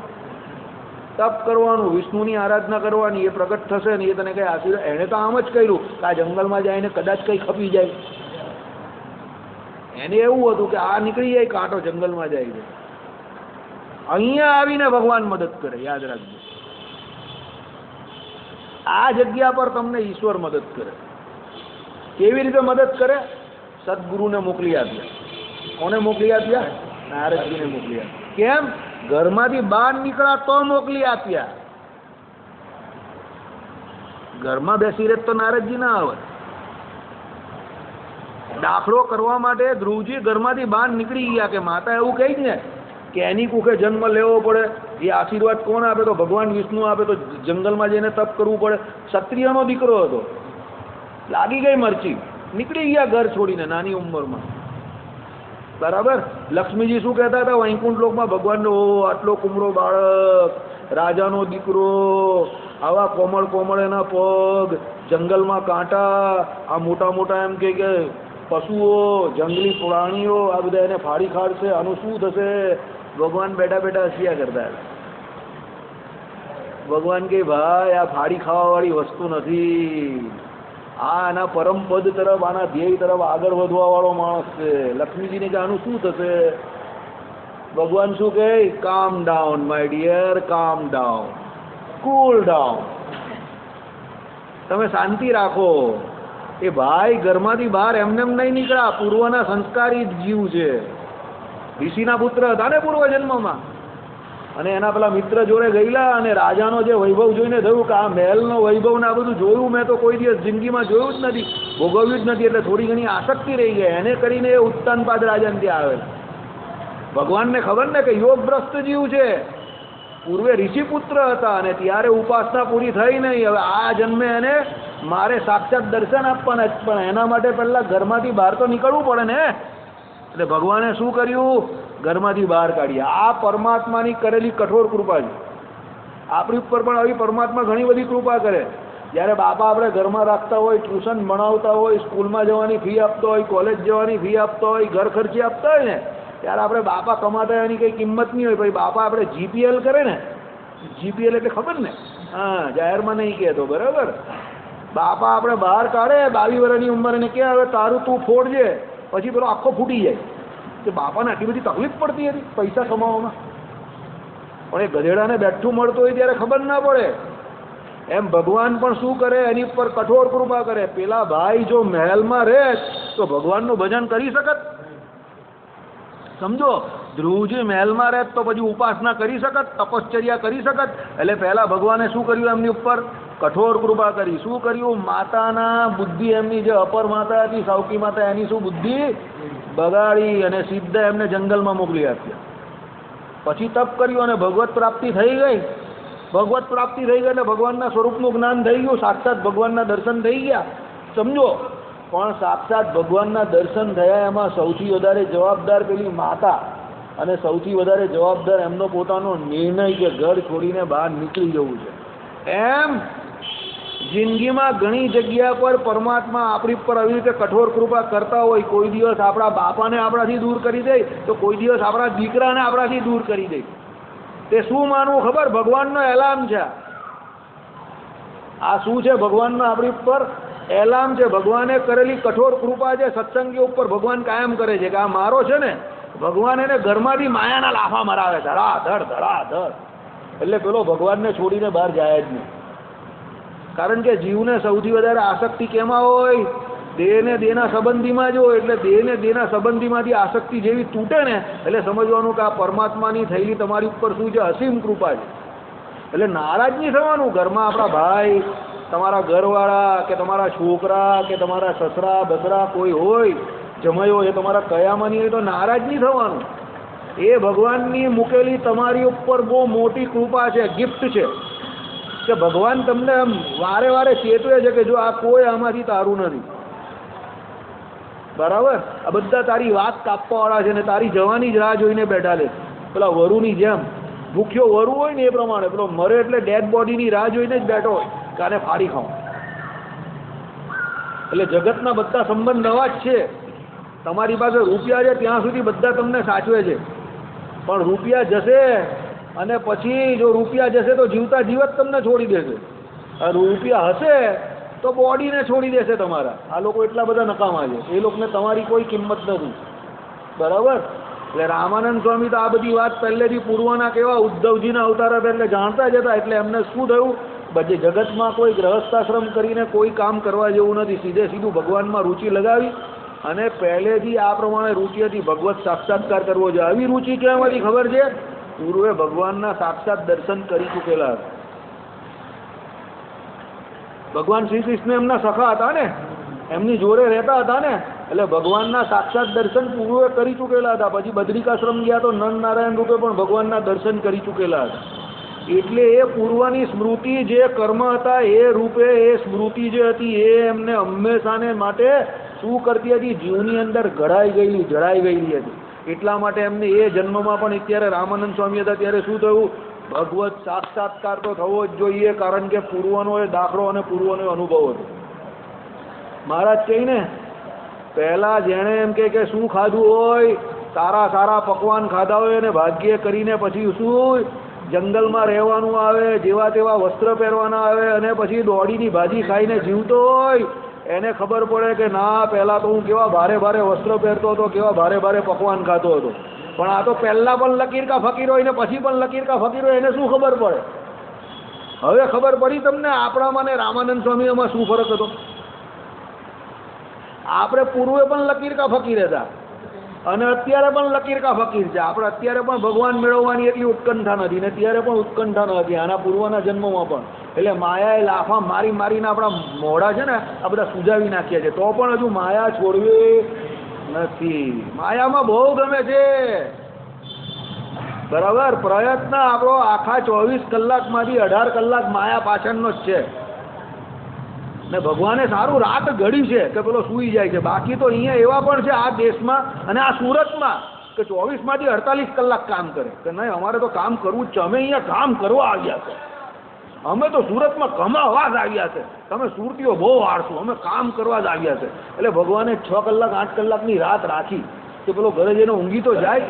તપ કરવાનું, વિષ્ણુની આરાધના કરવાની. એ પ્રગટ થશે ને એ તને કઈ આશીર્વાદ. એણે તો આમ જ કર્યું કે આ જંગલમાં જઈને કદાચ કંઈ ખપી જાય. એને એવું હતું કે આ નીકળી જાય કાંટો જંગલમાં જાય છે. અહીંયા આવીને ભગવાન મદદ કરે. યાદ રાખજો, આ જગ્યા પર તમને ઈશ્વર મદદ કરે. કેવી રીતે મદદ કરે? સદગુરુને મોકલી આપ્યા. કોને મોકલી આપ્યા? નારદજીને મોકલી આપ્યા. કેમ? ઘરમાંથી બહાર નીકળ્યા તો મોકલી આપ્યા. ઘરમાં બેસી રહે તો નારદજી ના આવે. દાખલો કરવા માટે ધ્રુવજી ઘરમાંથી બહાર નીકળી ગયા કે માતા એવું કહી ને કે એની કુખે જન્મ લેવો પડે. એ આશીર્વાદ કોણ આપે? તો ભગવાન વિષ્ણુ આપે. તો જંગલમાં જઈને તપ કરવું પડે. ક્ષત્રિયનો દીકરો હતો. લાગી ગઈ મરચી, નીકળી ગયા ઘર છોડીને નાની ઉંમરમાં. બરાબર. લક્ષ્મીજી શું કહેતા હતા? વૈકુંઠ લોકમાં ભગવાનનો આટલો કુમળો બાળક, રાજાનો દીકરો, આવા કોમળ કોમળ એના પગ, જંગલમાં કાંટા, આ મોટા મોટા એમ કે પશુઓ, જંગલી પ્રાણીઓ, આ બધા એને ફાડી ખાડશે, આનું શું થશે? ભગવાન બેઠા બેઠા હસ્યા કરતા. ભગવાન કે ભાઈ આ ફાડી ખાવાવાળી વસ્તુ નથી. આ આના પરમ પદ તરફ, આના ધ્યેય તરફ આગળ વધવા વાળો માણસ છે. લક્ષ્મીજીને કે આનું શું થશે? ભગવાન શું કહે? કામ ડાઉન માય ડિયર, કામ ડાઉન, કુલ ડાઉન. તમે શાંતિ રાખો. એ ભાઈ ઘરમાંથી બહાર એમને એમ નહીં નીકળ્યા. પૂર્વના સંસ્કારી જીવ છે. ઋષિના પુત્ર હતા ને પૂર્વ જન્મમાં. અને એના પેલા મિત્ર જોડે ગયેલા અને રાજાનો જે વૈભવ જોઈને થયું કે આ મહેલનો વૈભવ ને આ બધું જોયું મેં તો કોઈ દિવસ જિંદગીમાં જોયું જ નથી, ભોગવ્યું જ નથી. એટલે થોડી ઘણી આસક્તિ રહી ગઈ. એને કરીને એ ઉત્તાનપાદ રાજાને ત્યાં આવેલા. ભગવાનને ખબર ને કે યોગભ્રષ્ટ જીવ છે. પૂર્વે ઋષિપુત્ર હતા અને ત્યારે ઉપાસના પૂરી થઈ નહીં. હવે આ જન્મે એને મારે સાક્ષાત દર્શન આપવાના જ, પણ એના માટે પહેલા ઘરમાંથી બહાર તો નીકળવું પડે ને. એટલે ભગવાને શું કર્યું? ઘરમાંથી બહાર કાઢ્યા. આ પરમાત્માની કરેલી કઠોર કૃપા છે. આપણી ઉપર પણ આવી પરમાત્મા ઘણી બધી કૃપા કરે. જ્યારે બાપા આપણે ઘરમાં રાખતા હોય, ટ્યુશન ભણાવતા હોય, સ્કૂલમાં જવાની ફી આપતો હોય, કોલેજ જવાની ફી આપતો હોય, ઘર ખર્ચી આપતા હોય ને, ત્યારે આપણે બાપા કમાતા એની કંઈ કિંમત નહીં હોય. પછી બાપા આપણે જીપીએલ કરે ને, જીપીએલ એટલે ખબર ને? હા, જાહેરમાં નહીં કહેતો. બરાબર. બાપા આપણે બહાર કાઢે 22 વર્ષની ઉંમર, એને કે હવે તારું તું ફોડજે, પછી પેલો આખો ફૂટી જાય. કે બાપાને આટલી બધી તકલીફ પડતી હતી પૈસા કમાવામાં. પણ એ ગધેડાને બેઠું મળતું હોય ત્યારે ખબર ના પડે. એમ ભગવાન પણ શું કરે? એની ઉપર કઠોર કૃપા કરે. પેલા ભાઈ જો મહેલમાં રહે તો ભગવાનનું ભજન કરી શકત? સમજો, ધ્રુવજી મહેલમાં રહે તો પછી ઉપાસના કરી શકત, તપશ્ચર્યા કરી શકત. એટલે પહેલા ભગવાને શું કર્યું? એમની ઉપર કઠોર કૃપા કરી. શું કર્યું? માતાના બુદ્ધિ, એમની જે અપર માતા હતી સાવકી માતા, એની શું બુદ્ધિ બગાડી અને સીધા એમને જંગલમાં મોકલી આપ્યા. પછી તપ કર્યું અને ભગવત પ્રાપ્તિ થઈ ગઈ. ભગવત પ્રાપ્તિ થઈ ગઈ એટલે ભગવાનના સ્વરૂપનું જ્ઞાન થઈ ગયું. સાક્ષાત ભગવાનના દર્શન થઈ ગયા. સમજો, પણ સાક્ષાત ભગવાનના દર્શન થયા એમાં સૌથી વધારે જવાબદાર પેલી માતા, અને સૌથી વધારે જવાબદાર એમનો પોતાનો નિર્ણય કે ઘર છોડીને બહાર નીકળી જવું છે. એમ જિંદગીમાં ઘણી જગ્યા પર પરમાત્મા આપણી પર આવી રીતે કઠોર કૃપા કરતા હોય. કોઈ દિવસ આપણા બાપાને આપણાથી દૂર કરી દે, તો કોઈ દિવસ આપણા દીકરાને આપણાથી દૂર કરી દે. તે શું માનવું ખબર? ભગવાનનો એલાર્મ છે. આ શું છે? ભગવાનનો આપણી ઉપર એલાર્મ છે. ભગવાને કરેલી કઠોર કૃપા છે. સત્સંગી ઉપર ભગવાન કાયમ કરે છે કે આ મારો છે ને, ભગવાન એને ઘરમાંથી માયાના લાફા મરાવે, ધડાધડ ધડાધડ. એટલે પેલો ભગવાનને છોડીને બહાર જાય જ નહીં. કારણ કે જીવને સૌથી વધારે આસક્તિ કેમાં હોય? દેહને દેહના સંબંધીમાં જ હોય. એટલે દેહને દેહના સંબંધીમાંથી આસક્તિ જેવી તૂટે ને, એટલે સમજવાનું કે આ પરમાત્માની થયેલી તમારી ઉપર શું છે? અસીમ કૃપા છે. એટલે નારાજ નહીં થવાનું. ઘરમાં આપણા ભાઈ, તમારા ઘરવાળા કે તમારા છોકરા કે તમારા સસરા બસરા કોઈ હોય જમાયો એ તમારા કયામાં નહીં હોય તો નારાજ નહીં થવાનું. એ ભગવાનની મૂકેલી તમારી ઉપર બહુ મોટી કૃપા છે, ગિફ્ટ છે કે ભગવાન તમને આમ વારે વારે ચેતવે છે કે જો આ કોઈ આમાંથી તારું નથી, બરાબર. આ બધા તારી વાત કાપવાવાળા છે ને તારી જવાની જ રાહ જોઈને બેઠા છે. પેલા વરુની જેમ ભૂખ્યો વરુ હોય ને એ પ્રમાણે પેલો મરે એટલે ડેડ બોડીની રાહ જોઈને જ બેઠો હોય કે આને ફાડી ખાવ. એટલે જગતના બધા સંબંધ નવા જ છે. તમારી પાસે રૂપિયા છે ત્યાં સુધી બધા તમને સાચવે છે, પણ રૂપિયા જશે અને પછી જો રૂપિયા જશે તો જીવતા જીવત તમને છોડી દેશે. રૂપિયા હશે તો બોડીને છોડી દેશે તમારા. આ લોકો એટલા બધા નકામા છે, એ લોકોને તમારી કોઈ કિંમત નથી, બરાબર. એટલે રામાનંદ સ્વામી તો આ બધી વાત પહેલેથી પૂર્વના કેવા ઉદ્ધવજીના અવતાર હતા એટલે જાણતા જ હતા. એટલે એમને શું થયું, બધી જગતમાં કોઈ ગ્રહસ્થાશ્રમ કરીને કોઈ કામ કરવા જેવું નથી. સીધે સીધું ભગવાનમાં રુચિ લગાવી અને પહેલેથી આ પ્રમાણે રુચિ હતી ભગવત સાક્ષાત્કાર કરવો જોઈએ. આવી રુચિ કહેવાથી ખબર છે, પૂર્વે ભગવાનના સાક્ષાત દર્શન કરી ચૂકેલા હતા. ભગવાન શ્રી કૃષ્ણ એમના સખા હતા ને, એમની જોડે રહેતા હતા ને, એટલે ભગવાનના સાક્ષાત દર્શન પૂર્વે કરી ચૂકેલા હતા. પછી બદ્રિકાશ્રમ ગયા તો નંદ નારાયણ રૂપે પણ ભગવાનના દર્શન કરી ચૂકેલા હતા. એટલે એ પૂર્વની સ્મૃતિ જે કર્મ હતા એ રૂપે એ સ્મૃતિ જે હતી એ એમને હંમેશાને માટે શું કરતી હતી, જીવની અંદર જડાઈ ગયેલી હતી. એટલા માટે એમને એ જન્મમાં પણ અત્યારે રામાનંદ સ્વામી હતા ત્યારે શું થયું, ભગવત સાક્ષાત્કાર તો થવો જ જોઈએ, કારણ કે પૂર્વનો એ દાખલો અને પૂર્વનો અનુભવ હતો. મહારાજ કહીને પહેલા જેણે એમ કે શું ખાધું હોય, સારા સારા પકવાન ખાધા હોય અને ભાગ્ય કરીને પછી શું જંગલમાં રહેવાનું આવે, જેવા તેવા વસ્ત્ર પહેરવાના આવે અને પછી દોડીની ભાજી ખાઈને જીવતો હોય, એને ખબર પડે કે ના પહેલાં તો હું કેવા ભારે ભારે વસ્ત્ર પહેરતો હતો, કેવા ભારે ભારે પકવાન ખાતો હતો. પણ આ તો પહેલાં પણ લકીર કા ફકીર હોય ને પછી પણ લકીર કા ફકીર હોય, એને શું ખબર પડે. હવે ખબર પડી તમને આપણામાં ને રામાનંદ સ્વામીમાં શું ફરક હતો. આપણે પૂર્વે પણ લકીર કા ફકીર હતા અને અત્યારે પણ લકીર કા ફકીર છે. આપણે અત્યારે પણ ભગવાન મેળવવાની એટલી ઉત્કંઠા નથી ને ત્યારે પણ ઉત્કંઠા નથી, આના પૂર્વના જન્મમાં પણ. એટલે માયાએ લાફા મારી મારીને આપણા મોઢા છે ને આ બધા સુજાવી નાખ્યા છે, તો પણ હજુ માયા છોડવી નથી. માયામાં બહુ ગમે છે, બરાબર. પ્રયત્ન આપણો આખા 24 કલાકમાંથી 18 કલાક માયા પાછળનો જ છે. ને ભગવાને સારું રાત ઘડી છે કે પેલો સૂઈ જાય છે. બાકી તો અહીંયા એવા પણ છે આ દેશમાં અને આ સુરતમાં કે 24માંથી 48 કલાક કામ કરે કે નહીં અમારે તો કામ કરવું જ છે, અમે અહીંયા કામ કરવા આવ્યા છે, અમે તો સુરતમાં કમાવા જ આવ્યા છે, તમે સુરતીઓ બહુ આળસુ, અમે કામ કરવા જ આવ્યા છે. એટલે ભગવાને 6 કલાક 8 કલાકની રાત રાખી કે પેલો ઘરે જઈને ઊંઘી તો જાય.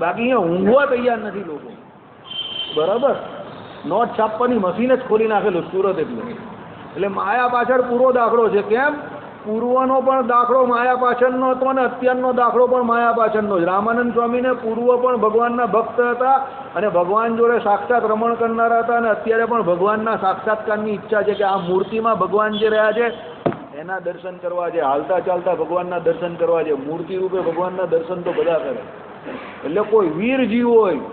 બાકી અહીંયા ઊંઘવા તૈયાર નથી લોકો, બરાબર. નોટ છાપવાની મશીન જ ખોલી નાખેલું સુરત. એટલે માયા પાછળ પૂરો દાખલો છે. કેમ? પૂર્વનો પણ દાખલો માયા પાછળનો હતો અને અત્યારનો દાખલો પણ માયા પાછળનો જ. રામાનંદ સ્વામીને પૂર્વ પણ ભગવાનના ભક્ત હતા અને ભગવાન જોડે સાક્ષાત રમણ કરનારા હતા અને અત્યારે પણ ભગવાનના સાક્ષાત્કારની ઈચ્છા છે કે આ મૂર્તિમાં ભગવાન જે રહ્યા છે એના દર્શન કરવા છે, હાલતા ચાલતા ભગવાનના દર્શન કરવા છે. મૂર્તિ રૂપે ભગવાનના દર્શન તો બધા કરે. એટલે કોઈ વીર જીવ હોય,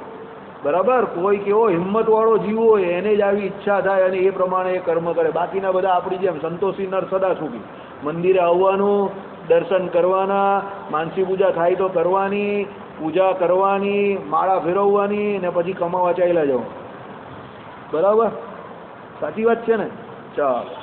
બરાબર, કોઈ કેવો હિંમતવાળો જીવ હોય એને જ આવી ઈચ્છા થાય અને એ પ્રમાણે એ કર્મ કરે. બાકીના બધા આપણી જેમ સંતોષી નર સદા સુખી. મંદિરે આવવાનું, દર્શન કરવાના, માનસી પૂજા થાય તો કરવાની, પૂજા કરવાની, માળા ફેરવવાની ને પછી કમાવા ચાલ્યા જાઓ. બરાબર, સાચી વાત છે ને? ચાલો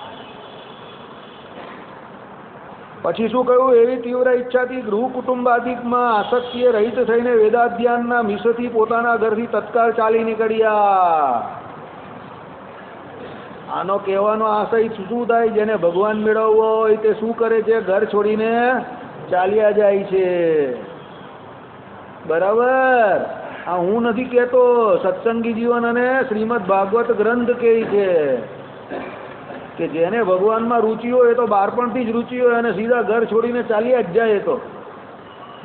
પછી શું કહ્યું, એવી તીવ્ર ઈચ્છાથી ગૃહ કુટુંબાદિકમાં આસક્તિએ રહિત થઈને વેદાધ્યાનના મિશથી પોતાના ઘરથી તત્કાળ ચાલી નીકળ્યા. આનો કહેવાનો આશય શું થાય, જેને ભગવાન મેળવવો હોય તે શું કરે છે, ઘર છોડીને ચાલ્યા જાય છે, બરાબર. આ હું નથી કહેતો, સત્સંગી જીવન અને શ્રીમદ ભાગવત ગ્રંથ કહે છે કે જેને ભગવાનમાં રુચિ હોય એ તો બાળપણથી જ રુચિ હોય અને સીધા ઘર છોડીને ચાલ્યા જ જાય તો,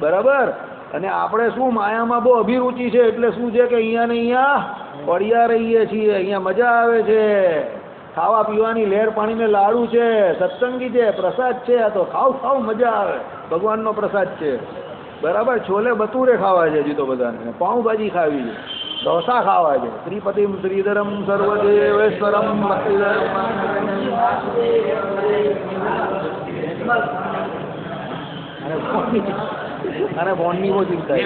બરાબર. અને આપણે શું માયામાં બહુ અભિરુચિ છે એટલે શું છે કે અહીંયા ને અહીંયા પડ્યા રહીએ છીએ, અહીંયા મજા આવે છે, ખાવા પીવાની લહેર પાણીને લાડુ છે, સત્સંગી છે, પ્રસાદ છે, આ તો ખાવ ખાવ મજા આવે, ભગવાનનો પ્રસાદ છે, બરાબર. છોલે ભટુરે ખાવા છે હજી તો બધાને, પાઉંભાજી ખાવી છે, ઢોસા ખાવા છે. શ્રીપતિમ શ્રીધરમ સર્વદેવેશ્વરમ અને ફોનની બહુ ચિંતા છે.